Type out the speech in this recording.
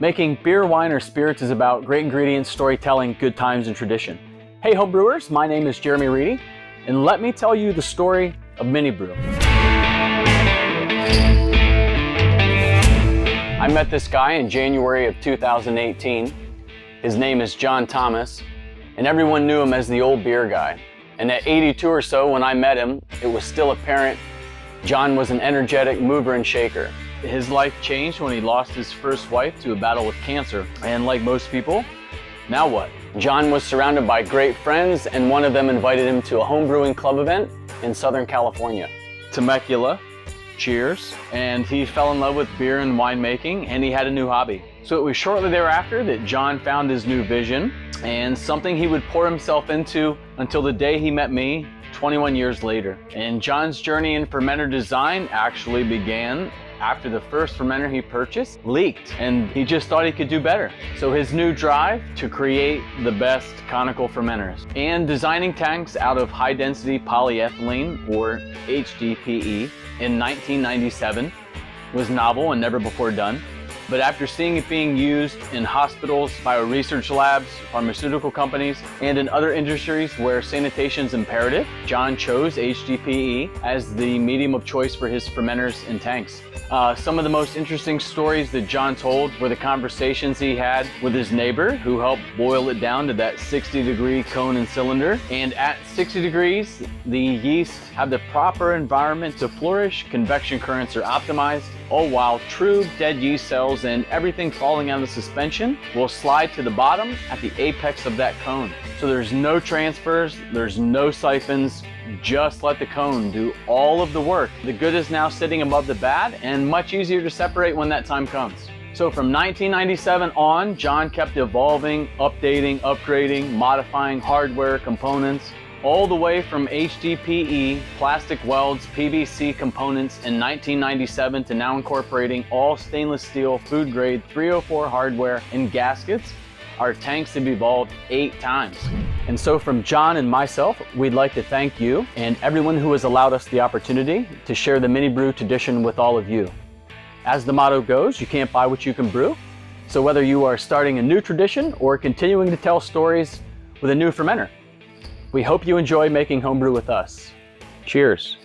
Making beer, wine, or spirits is about great ingredients, storytelling, good times, and tradition. Hey homebrewers, my name is Jeremy Reidy, and let me tell you the story of MiniBrew. I met this guy in January of 2018. His name is John Thomas, and everyone knew him as the old beer guy. And at 82 or so, when I met him, it was still apparent John was an energetic mover and shaker. His life changed when he lost his first wife to a battle with cancer. And like most people, now what? John was surrounded by great friends, and one of them invited him to a homebrewing club event in Southern California. Temecula, cheers, and he fell in love with beer and winemaking, and he had a new hobby. So it was shortly thereafter that John found his new vision and something he would pour himself into until the day he met me 21 years later. And John's journey in fermenter design actually began after the first fermenter he purchased leaked, and he just thought he could do better. So his new drive to create the best conical fermenters and designing tanks out of high density polyethylene, or HDPE, in 1997 was novel and never before done. But after seeing it being used in hospitals, bioresearch labs, pharmaceutical companies, and in other industries where sanitation is imperative, John chose HDPE as the medium of choice for his fermenters and tanks. Some of the most interesting stories that John told were the conversations he had with his neighbor, who helped boil it down to that 60-degree cone and cylinder. And at 60 degrees, the yeast have the proper environment to flourish, convection currents are optimized, all while true dead yeast cells and everything falling out of the suspension will slide to the bottom at the apex of that cone. So there's no transfers, there's no siphons, just let the cone do all of the work. The good is now sitting above the bad and much easier to separate when that time comes. So from 1997 on, John kept evolving, updating, upgrading, modifying hardware, components, all the way from HDPE, plastic welds, PVC components in 1997 to now incorporating all stainless steel, food grade 304 hardware and gaskets. Our tanks have evolved 8 times. And so from John and myself, we'd like to thank you and everyone who has allowed us the opportunity to share the MiniBrew tradition with all of you. As the motto goes, you can't buy what you can brew. So whether you are starting a new tradition or continuing to tell stories with a new fermenter, we hope you enjoy making homebrew with us. Cheers.